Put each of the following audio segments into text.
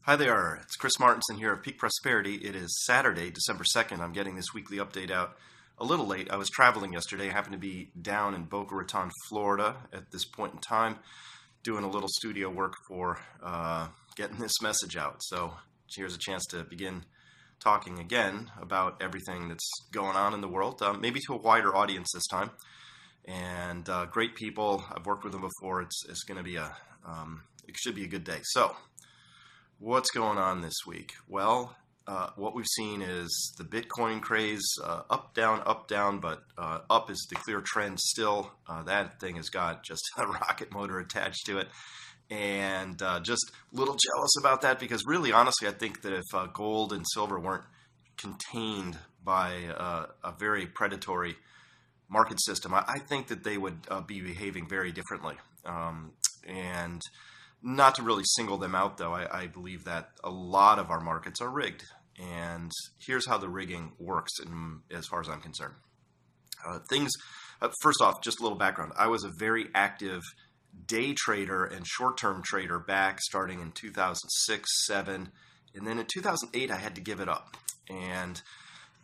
Hi there, it's Chris Martinson here of Peak Prosperity. It is Saturday, December 2nd. I'm getting this weekly update out a little late. I was traveling yesterday. I happened to be down in Boca Raton, Florida at this point in time, doing a little studio work for getting this message out. So here's a chance to begin talking again about everything that's going on in the world, maybe to a wider audience this time. And great people. I've worked with them before. It's going to be it should be a good day. So what's going on this week? Well, what we've seen is the Bitcoin craze, up, down, but up is the clear trend still. That thing has got just a rocket motor attached to it. And just a little jealous about that because really, honestly, I think that if gold and silver weren't contained by a very predatory market system, I think that they would be behaving very differently. And not to really single them out, though, I believe that a lot of our markets are rigged. And here's how the rigging works, as far as I'm concerned. First off, just a little background. I was a very active day trader and short-term trader back starting in 2006, 2007. And then in 2008, I had to give it up. And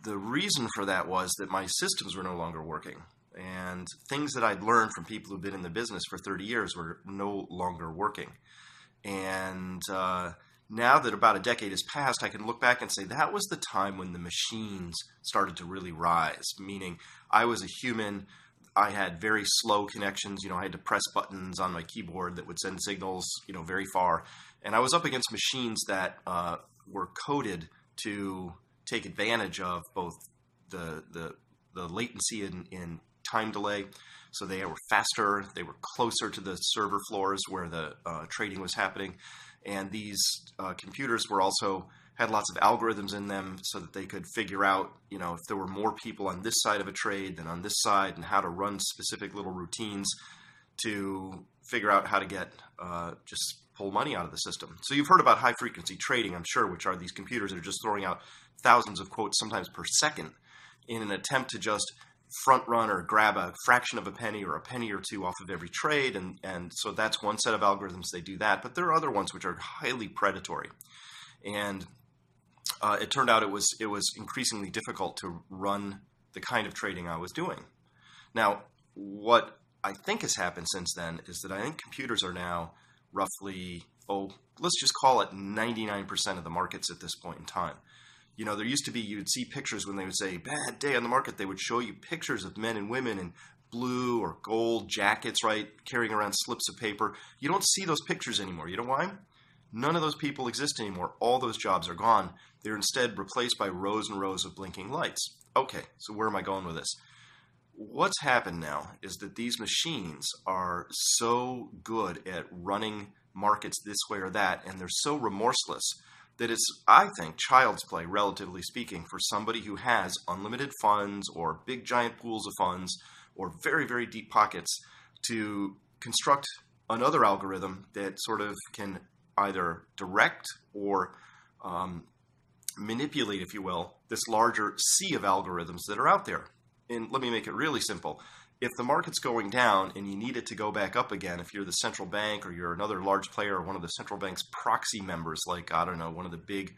the reason for that was that my systems were no longer working. And things that I'd learned from people who've been in the business for 30 years were no longer working. And now that about a decade has passed, I can look back and say that was the time when the machines started to really rise, meaning I was a human. I had very slow connections. I had to press buttons on my keyboard that would send signals, very far. And I was up against machines that were coded to take advantage of both the latency in time delay. So they were faster, they were closer to the server floors where the trading was happening. And these computers were also had lots of algorithms in them so that they could figure out, if there were more people on this side of a trade than on this side and how to run specific little routines to figure out how to get just pull money out of the system. So you've heard about high frequency trading, I'm sure, which are these computers that are just throwing out thousands of quotes sometimes per second in an attempt to just front run or grab a fraction of a penny or a penny or two off of every trade. And so that's one set of algorithms. They do that. But there are other ones which are highly predatory. And it turned out it was increasingly difficult to run the kind of trading I was doing. Now, what I think has happened since then is that I think computers are now roughly, let's just call it 99% of the markets at this point in time. There used to be, you'd see pictures when they would say, bad day on the market, they would show you pictures of men and women in blue or gold jackets, right, carrying around slips of paper. You don't see those pictures anymore. You know why? None of those people exist anymore. All those jobs are gone. They're instead replaced by rows and rows of blinking lights. Okay, so where am I going with this? What's happened now is that these machines are so good at running markets this way or that, and they're so remorseless that it's, I think, child's play, relatively speaking, for somebody who has unlimited funds or big giant pools of funds or very, very deep pockets to construct another algorithm that sort of can either direct or manipulate, if you will, this larger sea of algorithms that are out there. And let me make it really simple. If the market's going down and you need it to go back up again, if you're the central bank or you're another large player or one of the central bank's proxy members, like, I don't know, one of the big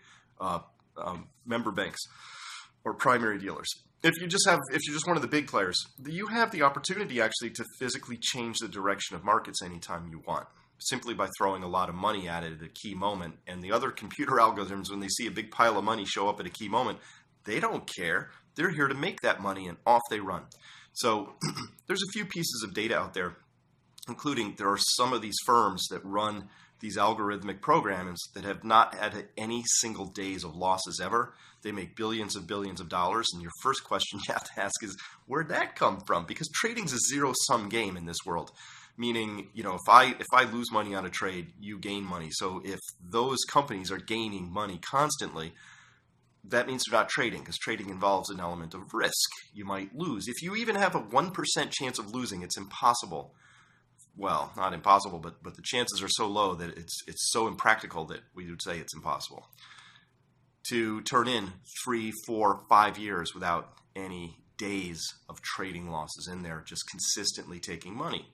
member banks or primary dealers, if you're just one of the big players, you have the opportunity actually to physically change the direction of markets anytime you want, simply by throwing a lot of money at it at a key moment. And the other computer algorithms, when they see a big pile of money show up at a key moment, they don't care. They're here to make that money, and off they run. So there's a few pieces of data out there, including there are some of these firms that run these algorithmic programs that have not had any single days of losses ever. They make billions of dollars. And your first question you have to ask is, where'd that come from? Because trading's a zero-sum game in this world. Meaning, if I lose money on a trade, you gain money. So if those companies are gaining money constantly, that means they're not trading, because trading involves an element of risk. You might lose. If you even have a 1% chance of losing, it's impossible. Well, not impossible, but the chances are so low that it's so impractical that we would say it's impossible to turn in 3, 4, 5 years without any days of trading losses in there, just consistently taking money.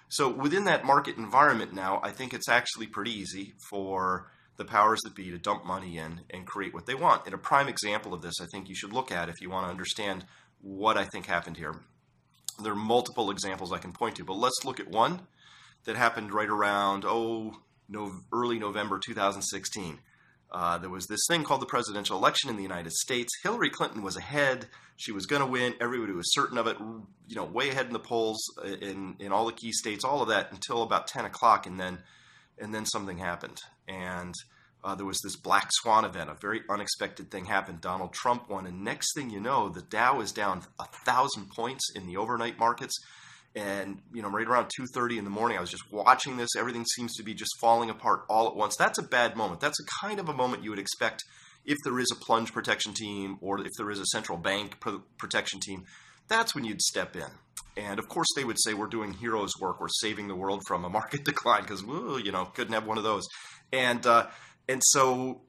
So within that market environment now, I think it's actually pretty easy for the powers that be to dump money in and create what they want. And a prime example of this, I think you should look at if you want to understand what I think happened here. There are multiple examples I can point to, but let's look at one that happened right around, early November 2016. There was this thing called the presidential election in the United States. Hillary Clinton was ahead. She was going to win. Everybody was certain of it, way ahead in the polls in all the key states, all of that until about 10 o'clock. And then something happened. And there was this black swan event. A very unexpected thing happened. Donald Trump won. And next thing you know, the Dow is down 1,000 points in the overnight markets. And, right around 2:30 in the morning, I was just watching this. Everything seems to be just falling apart all at once. That's a bad moment. That's a kind of a moment you would expect if there is a plunge protection team or if there is a central bank protection team. That's when you'd step in. And, of course, they would say we're doing heroes work. We're saving the world from a market decline because, couldn't have one of those. And so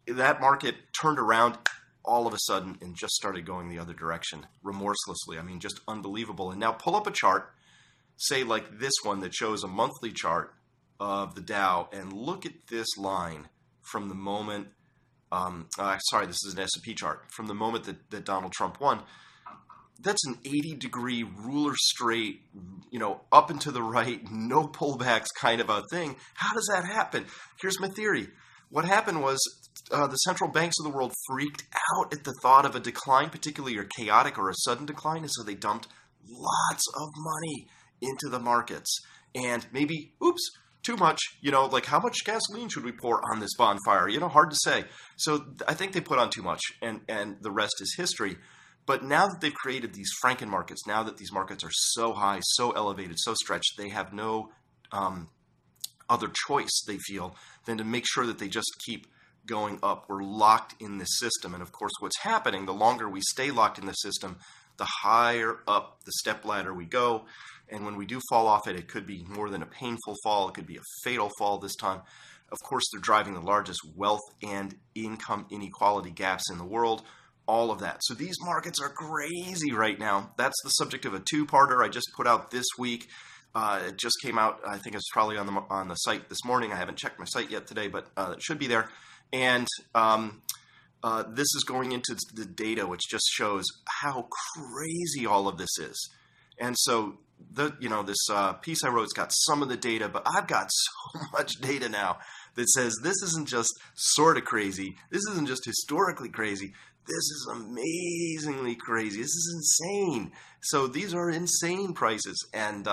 that market turned around all of a sudden and just started going the other direction remorselessly. I mean, just unbelievable. And now pull up a chart, say like this one that shows a monthly chart of the Dow, and look at this line from the moment, this is an S&P chart, from the moment that Donald Trump won. That's an 80-degree ruler straight, up and to the right, no pullbacks kind of a thing. How does that happen? Here's my theory. What happened was the central banks of the world freaked out at the thought of a decline, particularly a chaotic or a sudden decline, and so they dumped lots of money into the markets. And maybe, too much, like how much gasoline should we pour on this bonfire? Hard to say. So I think they put on too much, and the rest is history. But now that they've created these Franken markets, now that these markets are so high, so elevated, so stretched, they have no other choice, they feel, than to make sure that they just keep going up. We're locked in this system. And of course, what's happening, the longer we stay locked in the system, the higher up the step ladder we go. And when we do fall off it could be more than a painful fall. It could be a fatal fall this time. Of course, they're driving the largest wealth and income inequality gaps in the world. All of that. So these markets are crazy right now. That's the subject of a two-parter I just put out this week. It just came out. I think it's probably on the site this morning. I haven't checked my site yet today, but it should be there. And this is going into the data, which just shows how crazy all of this is. And so this piece I wrote has got some of the data, but I've got so much data now that says this isn't just sort of crazy. This isn't just historically crazy. This is amazingly crazy. This is insane. So these are insane prices, and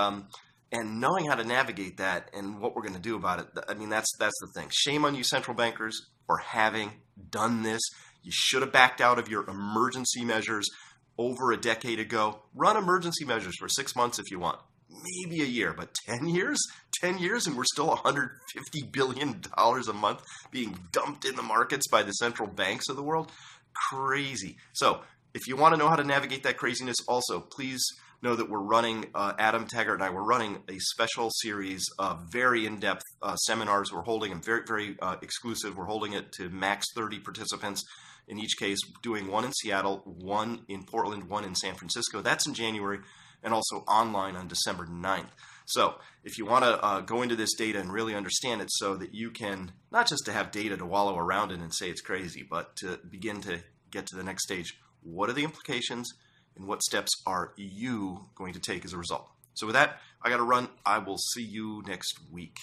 knowing how to navigate that and what we're going to do about it. I mean, that's the thing. Shame on you, central bankers, for having done this. You should have backed out of your emergency measures over a decade ago. Run emergency measures for 6 months if you want, maybe a year, but 10 years? 10 years and we're still $150 billion a month being dumped in the markets by the central banks of the world. Crazy. So if you want to know how to navigate that craziness, also please know that we're running, Adam Taggart and I, we're running a special series of very in-depth seminars. We're holding them very, very exclusive. We're holding it to max 30 participants in each case, doing one in Seattle, one in Portland, one in San Francisco. That's in January, and also online on December 9th. So if you want to go into this data and really understand it so that you can, not just to have data to wallow around in and say it's crazy, but to begin to get to the next stage. What are the implications and what steps are you going to take as a result? So with that, I got to run. I will see you next week.